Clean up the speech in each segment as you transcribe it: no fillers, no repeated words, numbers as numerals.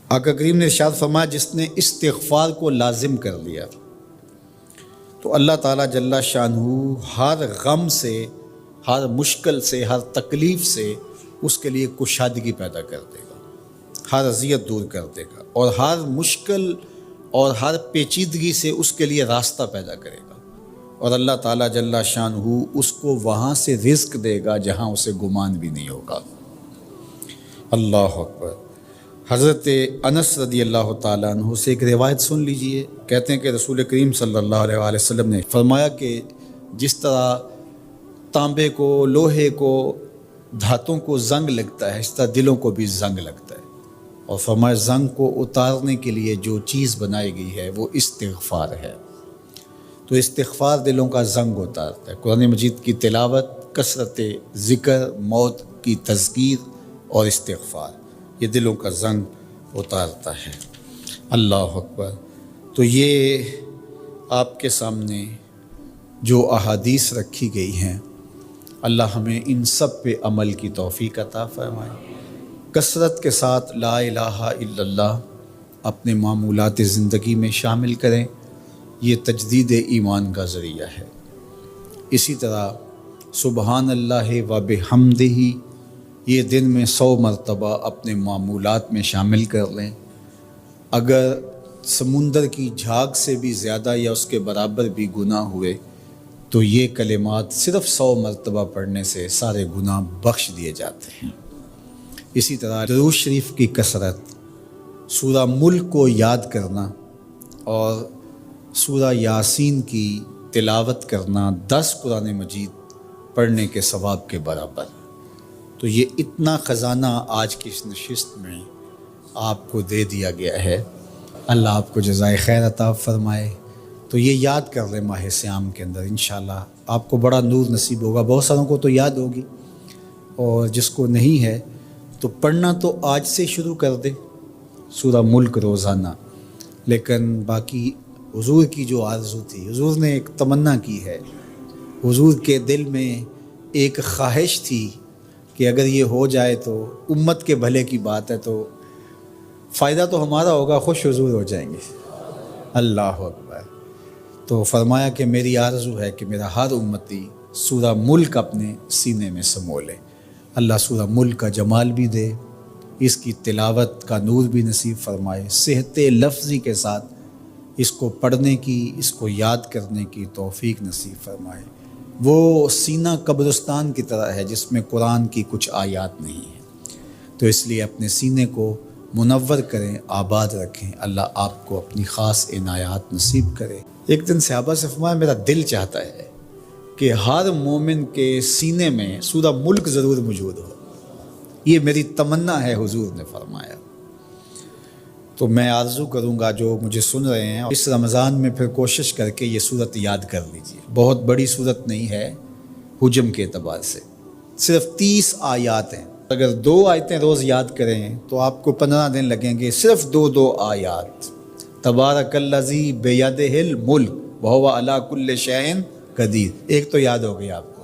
آقا کریم نے ارشاد فرمایا جس نے استغفار کو لازم کر لیا تو اللہ تعالیٰ جل شانہ ہر غم سے، ہر مشکل سے، ہر تکلیف سے اس کے لیے کشادگی پیدا کر دے گا، ہر اذیت دور کر دے گا، اور ہر مشکل اور ہر پیچیدگی سے اس کے لیے راستہ پیدا کرے گا، اور اللہ تعالیٰ جل شانہ اس کو وہاں سے رزق دے گا جہاں اسے گمان بھی نہیں ہوگا۔ اللہ اکبر۔ حضرت انس رضی اللہ تعالیٰ عنہ سے ایک روایت سن لیجئے۔ کہتے ہیں کہ رسول کریم صلی اللہ علیہ وآلہ وسلم نے فرمایا کہ جس طرح تانبے کو، لوہے کو، دھاتوں کو زنگ لگتا ہے، اس طرح دلوں کو بھی زنگ لگتا ہے، اور فرمایا زنگ کو اتارنے کے لیے جو چیز بنائی گئی ہے وہ استغفار ہے۔ تو استغفار دلوں کا زنگ اتارتا ہے۔ قرآن مجید کی تلاوت، کثرت ذکر، موت کی تذکیر اور استغفار یہ دلوں کا زنگ اتارتا ہے۔ اللہ اکبر۔ تو یہ آپ کے سامنے جو احادیث رکھی گئی ہیں، اللہ ہمیں ان سب پہ عمل کی توفیق عطا فرمائے۔ کثرت کے ساتھ لا الہ الا اللہ اپنے معمولات زندگی میں شامل کریں، یہ تجدید ایمان کا ذریعہ ہے۔ اسی طرح سبحان اللہ و بحمدہ یہ دن میں 100 مرتبہ اپنے معمولات میں شامل کر لیں۔ اگر سمندر کی جھاگ سے بھی زیادہ یا اس کے برابر بھی گناہ ہوئے تو یہ کلمات صرف 100 مرتبہ پڑھنے سے سارے گناہ بخش دیے جاتے ہیں۔ اسی طرح درود شریف کی کثرت، سورہ ملک کو یاد کرنا اور سورہ یاسین کی تلاوت کرنا 10 قرآن مجید پڑھنے کے ثواب کے برابر۔ تو یہ اتنا خزانہ آج کی اس نشست میں آپ کو دے دیا گیا ہے۔ اللہ آپ کو جزائے خیر عطا فرمائے۔ تو یہ یاد کر لیں ماہ صیام کے اندر، انشاءاللہ آپ کو بڑا نور نصیب ہوگا۔ بہت ساروں کو تو یاد ہوگی، اور جس کو نہیں ہے تو پڑھنا تو آج سے شروع کر دے سورہ ملک روزانہ۔ لیکن باقی حضور کی جو آرزو تھی، حضور نے ایک تمنا کی ہے، حضور کے دل میں ایک خواہش تھی کہ اگر یہ ہو جائے تو امت کے بھلے کی بات ہے، تو فائدہ تو ہمارا ہوگا، خوش حضور ہو جائیں گے۔ اللہ اکبر۔ تو فرمایا کہ میری آرزو ہے کہ میرا ہر امتی سورہ ملک اپنے سینے میں سمو لے۔ اللہ سورہ ملک کا جمال بھی دے، اس کی تلاوت کا نور بھی نصیب فرمائے، صحت لفظی کے ساتھ اس کو پڑھنے کی، اس کو یاد کرنے کی توفیق نصیب فرمائے۔ وہ سینہ قبرستان کی طرح ہے جس میں قرآن کی کچھ آیات نہیں ہیں، تو اس لیے اپنے سینے کو منور کریں، آباد رکھیں۔ اللہ آپ کو اپنی خاص عنایات نصیب کرے۔ ایک دن صحابہ سے فرمایا میرا دل چاہتا ہے کہ ہر مومن کے سینے میں سورہ ملک ضرور موجود ہو، یہ میری تمنا ہے، حضور نے فرمایا۔ تو میں آرزو کروں گا جو مجھے سن رہے ہیں، اس رمضان میں پھر کوشش کر کے یہ صورت یاد کر لیجیے۔ بہت بڑی صورت نہیں ہے حجم کے اعتبار سے، صرف 30 آیات ہیں۔ اگر 2 آیتیں روز یاد کریں تو آپ کو 15 دن لگیں گے، صرف 2 آیات۔ تبارک الذی بیدہ الملک وہو علی کل شیء قدیر، ایک تو یاد ہو گیا آپ کو،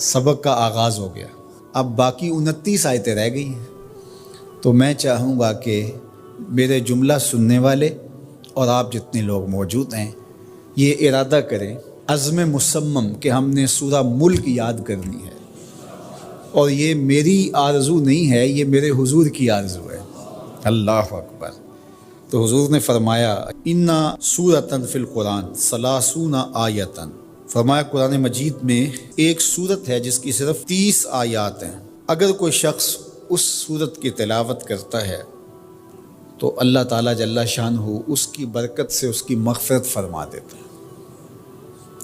سبق کا آغاز ہو گیا۔ اب باقی 29 آیتیں رہ گئی ہیں۔ تو میں چاہوں گا کہ میرے جملہ سننے والے اور آپ جتنے لوگ موجود ہیں یہ ارادہ کریں، عزم مصمم، کہ ہم نے سورہ ملک یاد کرنی ہے، اور یہ میری آرزو نہیں ہے، یہ میرے حضور کی آرزو ہے۔ اللہ اکبر۔ تو حضور نے فرمایا اِنَّ سورۃ فی القرآن 30 آیۃ، فرمایا قرآن مجید میں ایک سورت ہے جس کی صرف 30 آیات ہیں۔ اگر کوئی شخص اس سورت کی تلاوت کرتا ہے تو اللہ تعالیٰ جل شانہ اس کی برکت سے اس کی مغفرت فرما دیتا ہے،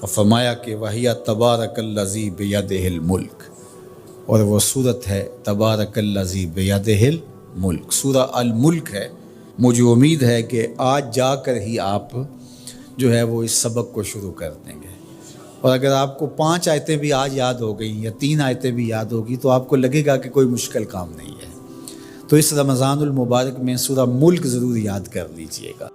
اور فرمایا کہ وَهِيَ تَبَارَكَ الَّذِي بِيَدِهِ الْمُلْكُ، اور وہ صورت ہے تبارک الذی بیدہ الملک، سورہ الملک ہے۔ مجھے امید ہے کہ آج جا کر ہی آپ جو ہے وہ اس سبق کو شروع کر دیں گے، اور اگر آپ کو 5 آیتیں بھی آج یاد ہو گئیں یا 3 آیتیں بھی یاد ہوگی تو آپ کو لگے گا کہ کوئی مشکل کام نہیں ہے۔ تو اس رمضان المبارک میں سورہ ملک ضرور یاد کر لیجئے گا۔